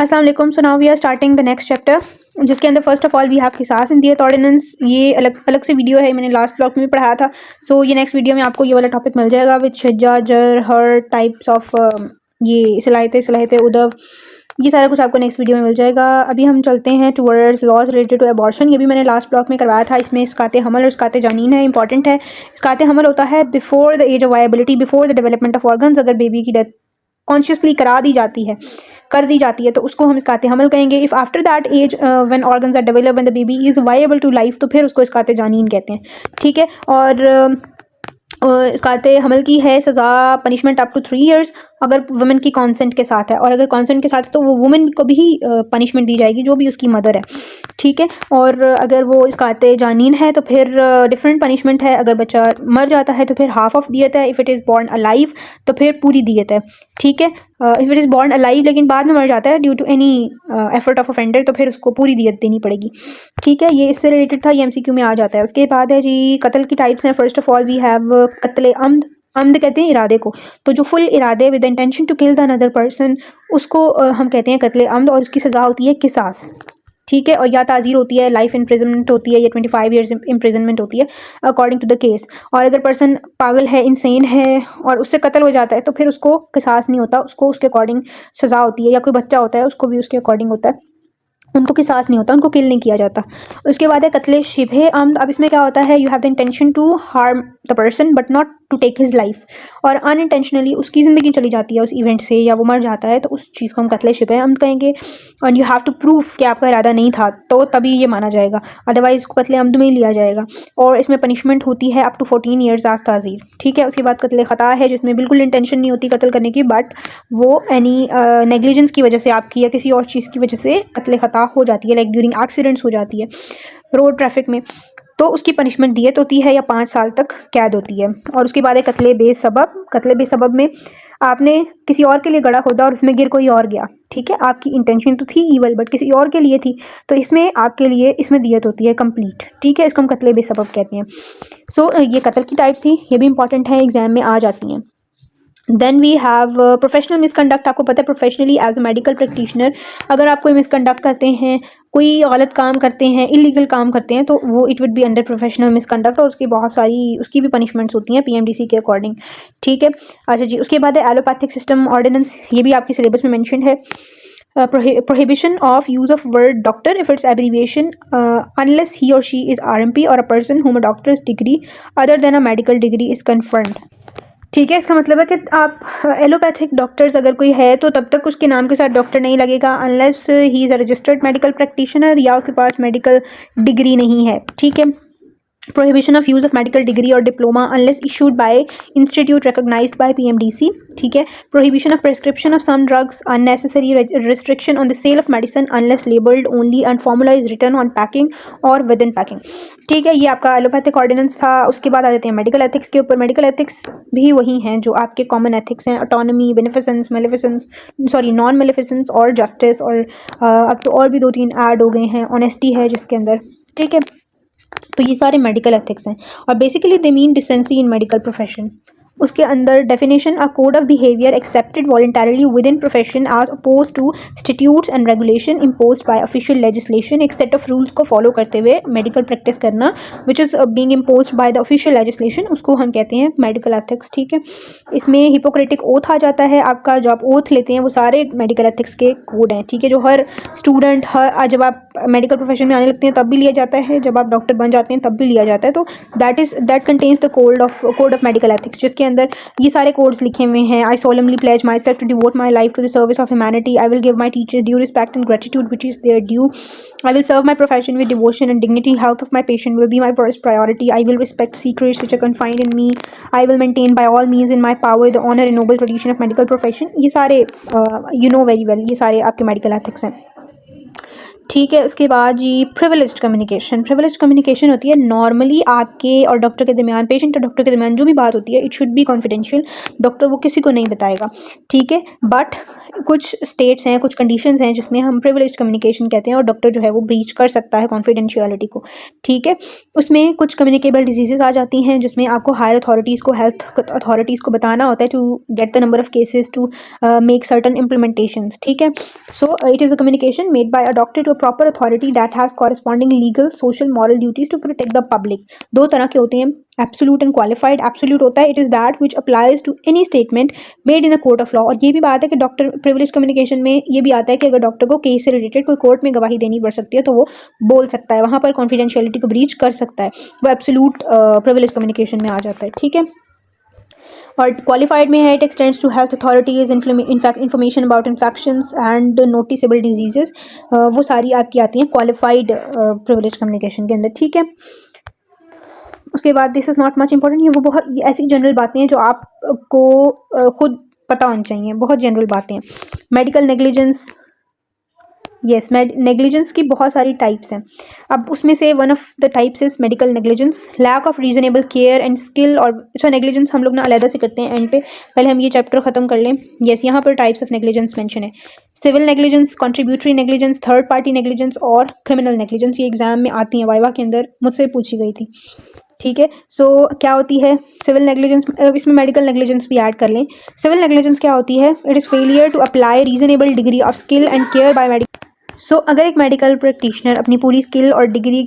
अस्सलाम वालेकुम। So now we are starting the next chapter, जिसके अंदर first of all we have Qisas in Diyat ordinance. ये अलग अलग से वीडियो है, मैंने लास्ट ब्लॉक में भी पढ़ाया था। सो ये नेक्स्ट वीडियो में आपको ये वाला टॉपिक मिल जाएगा विद शज्जा, जर, हर टाइप्स ऑफ ये सलाहियत उदव, ये सारा कुछ आपको नेक्स्ट वीडियो में मिल जाएगा। अभी हम चलते हैं towards laws related to abortion. ये भी मैंने लास्ट ब्लॉक में करवाया था। इसमें इसकाते हमल और इसकाते जानीन है, इंपॉर्टेंट है। इसकाते हमल होता है before the age of viability, before the development of organs. अगर बेबी की डेथ कॉन्शियसली करा दी जाती है, कर दी जाती है, तो उसको हम इसकाते हमल कहेंगे। If after that age when organs are develop, when the baby is viable to life, तो फिर उसको इसकाते जानीन कहते हैं। ठीक है। और इसकाते हमल की है सज़ा, पनिशमेंट अप टू 3 इयर्स, अगर वुमेन की कॉन्सेंट के साथ है। और अगर कॉन्सेंट के साथ है तो वो वुमेन को भी पनिशमेंट दी जाएगी, जो भी उसकी मदर है। ठीक है। और अगर वो इसकाते जानीन है तो फिर डिफरेंट पनिशमेंट है। अगर बच्चा मर जाता है तो फिर हाफ ऑफ दियत है। If it is born alive तो फिर पूरी दियत है। ठीक है। If it is born alive लेकिन बाद में मर जाता है due to any effort of offender, तो फिर उसको पूरी दियत देनी पड़ेगी। ठीक है। ये इससे रिलेटेड था, ये एमसीक्यू में आ जाता है। उसके बाद है जी कत्ल की टाइप्स हैं। First of all we have कत्ल अम्द। अम्द कहते हैं इरादे को, तो जो फुल इरादे with intention to kill the another person, उसको हम कहते हैं कत्ल अम्द। और उसकी सज़ा होती है किसास। ठीक है। और या ताज़ीर होती है, लाइफ इम्प्रिजनमेंट होती है, या 25 ईयर्स इम्प्रिजनमेंट होती है अकॉर्डिंग टू द केस। और अगर पर्सन पागल है, इंसेन है और उससे कत्ल हो जाता है तो फिर उसको किसास नहीं होता, उसको उसके अकॉर्डिंग सज़ा होती है। या कोई बच्चा होता है, उसको भी उसके अकॉर्डिंग होता है, उनको किसास नहीं होता, उनको किल नहीं किया जाता। उसके बाद है कत्ले शिबे अम्द। अब इसमें क्या होता है, you have the intention to harm the person but not to take his life, और अनइंटेंशनली उसकी ज़िंदगी चली जाती है उस इवेंट से, या वो मर जाता है, तो उस चीज़ को हम कत्ले शिबे अम्द कहेंगे। और यू हैव टू प्रूफ कि आपका इरादा नहीं था, तो तभी ये माना जाएगा, अदरवाइज इसको कत्ले अम्द में ही लिया जाएगा। और इसमें पनिशमेंट होती है अप टू 14 ईयर्स आज ताज़ीर। ठीक है। उसके बाद कत्ले ख़ता है, जिसमें बिल्कुल इंटेंशन नहीं होती कत्ल करने की, बट वो एनी नेग्लिजेंस की वजह से, आपकी या किसी और चीज़ की वजह से कत्ले ख़ता हो जाती है, लाइक ड्यूरिंग एक्सीडेंट्स हो जाती है रोड ट्रैफिक में, तो उसकी पनिशमेंट दियत होती है या 5 साल तक कैद होती है। और उसके बाद है कत्ले बेसबब। कत्ले बेसबब में आपने किसी और के लिए गड्ढा खोदा और उसमें गिर कोई और गया। ठीक है। आपकी इंटेंशन तो थी ईवल, बट किसी और के लिए थी, तो इसमें आपके लिए इसमें दियत होती है कंप्लीट। ठीक है। इसको हम कत्ले बेसबब कहते हैं। सो ये कत्ल की टाइप्स थी, ये भी इंपॉर्टेंट है, एग्जाम में आ जाती हैं। Then we have professional misconduct. आपको पता है professionally as a medical practitioner अगर आप कोई मिसकंडक्ट करते हैं, कोई गलत काम करते हैं, इलीगल काम करते हैं, तो वो it would be under professional misconduct, और उसकी बहुत सारी उसकी भी पनिशमेंट्स होती हैं पीएमडीसी के अकॉर्डिंग। ठीक है। अच्छा जी। उसके बाद है एलोपैथिक सिस्टम ऑर्डिनेंस, ये भी आपके सिलेबस में मेंशन है। prohibition of use of word doctor if its abbreviation unless he or she is RMP or a person whom a doctor's degree other than a medical degree is confirmed। ठीक है। इसका मतलब है कि आप allopathic doctors अगर कोई है तो तब तक उसके नाम के साथ डॉक्टर नहीं लगेगा unless he is a registered medical practitioner, या उसके पास मेडिकल डिग्री नहीं है। ठीक है। prohibition of use of medical degree or diploma unless issued by institute recognized by PMDC। ठीक है। prohibition of prescription of some drugs, unnecessary restriction on the sale of medicine unless labeled only and formula is written on packing or within packing। ठीक है। ये आपका allopathic ordinance था। उसके बाद आ जाते हैं मेडिकल एथिक्स के ऊपर। मेडिकल एथिक्स भी वही हैं जो आपके कॉमन एथिक्स हैं, ऑटोनॉमी, बेनिफिसेंस, मेलिफिसेंस, सॉरी नॉन मेलिफिसेंस और जस्टिस, और अब तो और भी 2-3 ऐड हो गए हैं, ऑनेस्टी है जिसके अंदर। ठीक है। तो ये सारे मेडिकल एथिक्स हैं, और basically they mean decency in medical profession. उसके अंदर definition a code of behaviour accepted voluntarily within profession as opposed to statutes and regulation imposed by official legislation. एक सेट ऑफ रूल्स को follow करते हुए medical practice करना which is being imposed by the official legislation, उसको हम कहते हैं medical ethics. ठीक है। इसमें हिपोक्रेटिक ओथ आ जाता है। आपका जो आप ओथ लेते हैं वो सारे मेडिकल एथिक्स के कोड हैं। ठीक है। जो हर स्टूडेंट जब आप मेडिकल प्रोफेशन में आने लगते हैं तब भी लिया जाता है, जब आप डॉक्टर बन जाते हैं तब भी लिया जाता है। तो that contains the code of medical ethics, जिसके अंदर ये सारे कोड्स लिखे हुए हैं। I solemnly pledge myself to devote my life to the service of humanity. I will give my teachers due respect and gratitude which is their due. I will serve my profession with devotion and dignity. Health of my patient will be my first priority. I will respect secrets which are confined in me. I will maintain by all means in my power the honor and noble tradition of medical profession। ये सारे you know very well, ये सारे आपके medical ethics हैं। ठीक है। उसके बाद जी प्रिविलेज्ड कम्युनिकेशन। प्रिविलेज्ड कम्युनिकेशन होती है नॉर्मली आपके और डॉक्टर के दरमियान, पेशेंट और डॉक्टर के दरमियान जो भी बात होती है, it should be confidential. Doctor वो किसी को नहीं बताएगा, ठीक है। बट कुछ स्टेट्स हैं, कुछ कंडीशंस हैं जिसमें हम प्रिविलेज्ड कम्युनिकेशन कहते हैं और डॉक्टर जो है वो ब्रीच कर सकता है कॉन्फिडेंशियलिटी को, ठीक है। उसमें कुछ कम्युनिकेबल डिजीजेस आ जाती हैं जिसमें आपको हायर अथॉरिटीज़ को, हेल्थ अथॉरिटीज़ को बताना होता है to get the number of cases to make certain implementations, ठीक है। So it is a communication made by a doctor to a proper authority that has corresponding legal, social, moral duties to protect the public. दो तरह के होते हैं, absolute and qualified. Absolute होता है it is that which applies to any statement made in a court of law. और ये भी बात है कि डॉक्टर privilege communication में ये भी आता है कि अगर डॉक्टर को केस से रिलेटेड कोई कोर्ट में गवाही देनी पड़ सकती है तो वो बोल सकता है, वहाँ पर कॉन्फिडेंशियलिटी को ब्रीच कर सकता है, वो एब्सोल्यूट प्रिविलेज कम्युनिकेशन में आ जाता है, ठीक है। और क्वालिफाइड में है it extends to health authorities, information about infections and noticeable diseases, वो सारी आपकी आती हैं क्वालिफाइड प्रिविलेज कम्युनिकेशन के अंदर, ठीक है। उसके बाद this is not much important, ये वो बहुत ऐसी जनरल बातें हैं जो आपको खुद पता होनी चाहिए, बहुत जनरल बातें हैं। मेडिकल नेग्लिजेंस, यस, नेग्लिजेंस की बहुत सारी टाइप्स हैं। अब उसमें से one of the types is medical negligence, lack of reasonable care and skill. और अच्छा, नेग्लिजेंस हम लोग ना अलग से करते हैं एंड पे, पहले हम ये चैप्टर खत्म कर लें। यस, यहाँ पर टाइप्स ऑफ नेग्लिजेंस मेंशन है, civil negligence, contributory negligence, third party negligence और क्रिमिनल नेग्लिजेंस। ये एग्जाम में आती हैं, वाइवा के अंदर मुझसे पूछी गई थी, ठीक है। सो क्या होती है सिविल नेग्लिजेंस, इसमें मेडिकल नेग्लिजेंस भी ऐड कर लें। सिविल नेग्लिजेंस क्या होती है, it is failure to apply reasonable degree of skill and care by so अगर एक मेडिकल प्रैक्टिशनर अपनी पूरी स्किल और डिग्री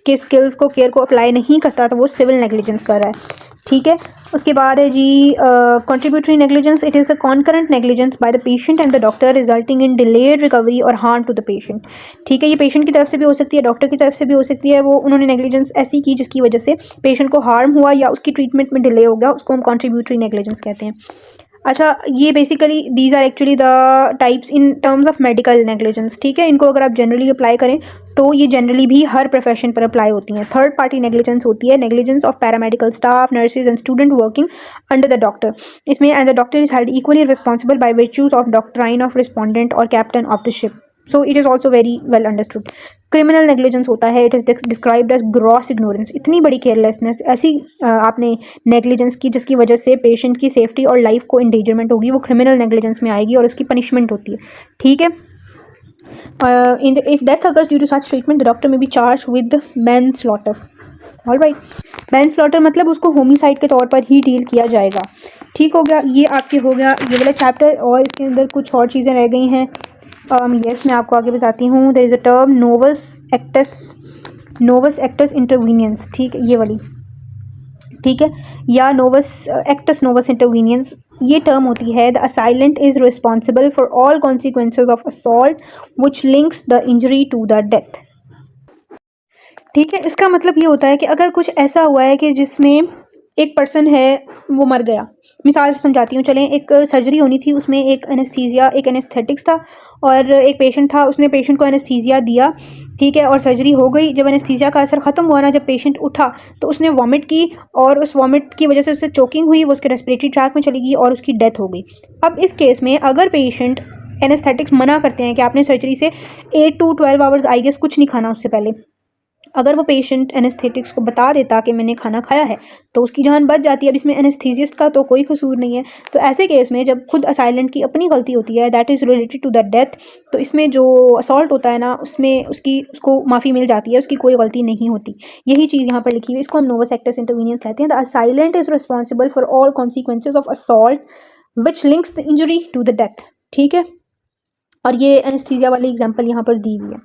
के स्किल्स को, केयर को अप्लाई नहीं करता तो वो सिविल नेग्लिजेंस कर रहा है, ठीक है। उसके बाद है जी contributory negligence, it is a concurrent negligence by the patient and the doctor resulting in delayed recovery or harm to the patient, ठीक है। ये पेशेंट की तरफ से भी हो सकती है, डॉक्टर की तरफ से भी हो सकती है, वो उन्होंने नेग्लिजेंस ऐसी की जिसकी वजह से पेशेंट को हार्म हुआ या उसकी ट्रीटमेंट में डिले हो गया, उसको हम कंट्रीब्यूटरी नेग्लिजेंस कहते हैं। अच्छा, ये basically these are actually the types in terms of medical negligence, ठीक है। इनको अगर आप जनरली अप्लाई करें तो ये जनरली भी हर प्रोफेशन पर अप्लाई होती हैं। थर्ड पार्टी नेग्लिजेंस होती है negligence of paramedical staff, nurses and student working under the doctor. इसमें and the doctor is held equally responsible by virtues of doctrine of respondent or captain of the ship, so it is also very well understood. Criminal negligence होता है, it is described as gross ignorance, इतनी बड़ी carelessness, ऐसी आपने negligence की जिसकी वजह से पेशेंट की सेफ्टी और लाइफ को इंडेंजरमेंट होगी, वो क्रिमिनल नेग्लिजेंस में आएगी और उसकी पनिशमेंट होती है, ठीक है। If death occurs due to such treatment the doctor may be charge with manslaughter, alright. Manslaughter मतलब उसको होमिसाइड के तौर पर ही डील किया जाएगा, ठीक हो गया। ये आपके हो गया ये वाला चैप्टर, और इसके अंदर कुछ और चीज़ें रह गई हैं। यस, मैं आपको आगे बताती हूँ। There is a term novus actus interveniens, ठीक है, ये वाली, ठीक है, या एक्टस नोवस इंटरवीनियंस, ये टर्म होती है the assailant is responsible for all consequences of assault which links the injury to the death, ठीक है। इसका मतलब ये होता है कि अगर कुछ ऐसा हुआ है कि जिसमें एक पर्सन है वो मर गया, मिसाल से समझाती हूँ, चलें, एक सर्जरी होनी थी, उसमें एक एनेस्थेटिक्स था और एक पेशेंट था, उसने पेशेंट को एनेस्थीसिया दिया, ठीक है, और सर्जरी हो गई। जब एनेस्थीसिया का असर ख़त्म हुआ ना, जब पेशेंट उठा तो उसने वॉमिट की और उस वॉमिट की वजह से उससे चोकिंग हुई, वो उसके रेस्पिरेटरी ट्रैक में चली गई और उसकी डेथ हो गई। अब इस केस में अगर पेशेंट एनेस्थेटिक्स मना करते हैं कि आपने सर्जरी से 8 to 12 आवर्स आई गेस कुछ नहीं खाना उससे पहले, अगर वो पेशेंट एनेस्थेटिक्स को बता देता कि मैंने खाना खाया है तो उसकी जान बच जाती है। अब इसमें एनेस्थीसिस्ट का तो कोई कसूर नहीं है। तो ऐसे केस में जब खुद असाइलेंट की अपनी गलती होती है, that is related to the death, तो इसमें जो असॉल्ट होता है ना, उसमें उसको माफ़ी मिल जाती है, उसकी कोई गलती नहीं होती। यही चीज़ यहाँ पर लिखी हुई, इसको हम नोवस एक्टस इंटरवीनियंस कहते हैं। The assailant is responsible for all consequences of assault which links the injury to the death, ठीक है। और ये एनेस्थीसिया वाली एग्जांपल यहाँ पर दी हुई है,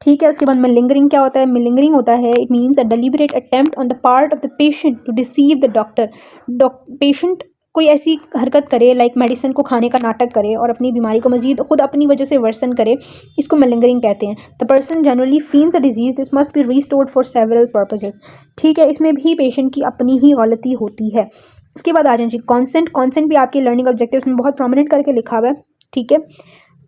ठीक है। उसके बाद मेलिंगरिंग क्या होता है, मेलिंगरिंग होता है it means a deliberate attempt on the part of the patient to deceive the doctor. Patient कोई ऐसी हरकत करे, लाइक मेडिसिन को खाने का नाटक करे और अपनी बीमारी को मजीद खुद अपनी वजह से वर्सन करे, इसको मेलिंगरिंग कहते हैं। The person generally feels a disease, this must be restored for several purposes, ठीक है। इसमें भी पेशेंट की अपनी ही गलती होती है। उसके बाद आ जाए जी कॉन्सेंट भी आपके लर्निंग ऑब्जेक्टिव्स में बहुत प्रोमिनेंट करके लिखा हुआ है, ठीक है।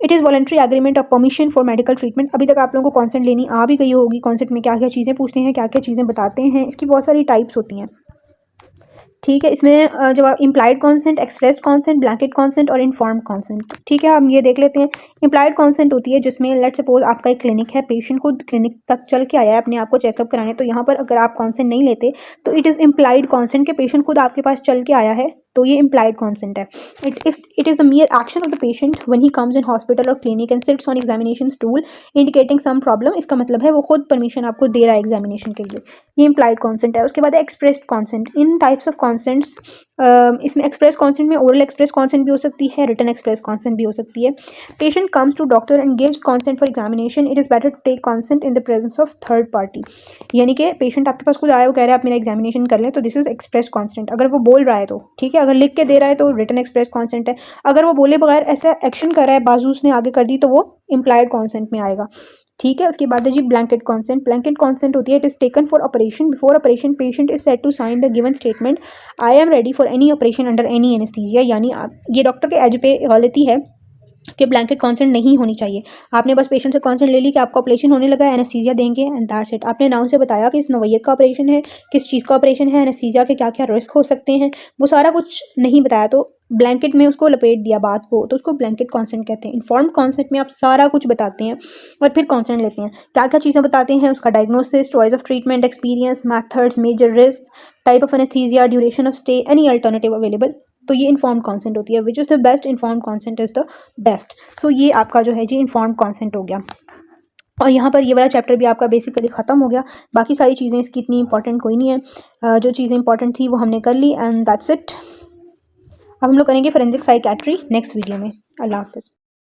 It is voluntary agreement of permission for medical treatment. अभी तक आप लोगों को कॉन्सेंट लेनी आ भी गई होगी, कॉन्सेंट में क्या क्या चीज़ें पूछते हैं, क्या क्या चीज़ें बताते हैं, इसकी बहुत सारी टाइप्स होती हैं। ठीक है, इसमें जब आप implied consent, expressed consent, blanket consent और इन्फॉर्म्ड कॉन्सेंट, ठीक है, हम ये देख लेते हैं। इम्प्लाइड कॉन्सेंट होती है जिसमें लेट्स सपोज आपका एक क्लिनिक है, पेशेंट खुद क्लिनिक तक चल के आया है अपने आप को चेकअप कराने, तो यहाँ पर अगर आप कॉन्सेंट नहीं लेते तो इट इज़ इम्प्लाइड कॉन्सेंट के पेशेंट खुद आपके पास चल के आया है, तो ये इम्प्लाइड कॉन्सेंट है। It is a mere action of the patient when he comes in hospital or clinic and sits on examination stool indicating some problem. इसका मतलब है वो खुद परमिशन आपको दे रहा है एग्जामिनेशन के लिए, ये इम्प्लाइड कॉन्सेंट है। उसके बाद expressed consent. In types of consents, इसमें एक्सप्रेस कॉन्सेंट में ओरल एक्सप्रेस कॉन्सेंट भी हो सकती है, रिटन एक्सप्रेस कॉन्सेंट भी हो सकती है। Patient comes to doctor and gives consent for examination, it is better to take consent in the presence of third party. यानी कि पेशेंट आपके पास खुद आया, वो कह रहा है आप मेरा एग्जामिनेशन कर लें, तो दिस इज एक्सप्रेस कॉन्सेंट। अगर वो बोल रहा है तो ठीक है, अगर लिख के दे रहा है तो रिटन एक्सप्रेस कॉन्सेंट है। अगर वो बोले बगैर ऐसा एक्शन कर रहा है, बाजू उसने आगे कर दी, तो वो इम्प्लाइड कॉन्सेंट में आएगा। ठीक है, उसके बाद है जी ब्लैंकेट कॉन्सेंट। ब्लैंकेट कॉन्सेंट होती है it is taken for operation. Before operation patient is said to sign the given statement I am ready for any operation under any anaesthesia. यानी ये डॉक्टर के एज पे गलती है कि ब्लैंकेट कॉन्सेंट नहीं होनी चाहिए। आपने बस पेशेंट से कॉन्सेंट ले ली कि आपका ऑपरेशन होने लगा है, एनेस्थीसिया देंगे एंड दैट्स इट। आपने नाम से बताया कि इस नोवैयत का ऑपरेशन है, किस चीज़ का ऑपरेशन है, एनेस्थीसिया के क्या क्या रिस्क हो सकते हैं, वो सारा कुछ नहीं बताया, तो ब्लैंकेट में उसको लपेट दिया बात को, तो उसको ब्लैंकेट कॉन्सेंट कहते हैं। इन्फॉर्म्ड कॉन्सेंट में आप सारा कुछ बताते हैं और फिर कॉन्सेंट लेते हैं। क्या क्या चीज़ें बताते हैं, उसका diagnosis, choice of treatment, experience, methods, major risk, type of anaesthesia, duration of stay, any alternative available. तो ये इन्फॉर्म्ड कॉन्सेंट होती है। Which is the best? Informed consent is the best. So ये आपका जो है जी इन्फॉर्म्ड कॉन्सेंट हो गया। और यहाँ पर ये वाला चैप्टर भी आपका बेसिकली ख़त्म हो गया। बाकी सारी चीज़ें इसकी इतनी इंपॉर्टेंट कोई नहीं है। जो चीज़ें इंपॉर्टेंट थी वो हमने कर ली एंड दैट्स इट। अब हम लोग करेंगे फोरेंसिक साइकियाट्री नेक्स्ट वीडियो में। अल्लाह हाफ़िज़।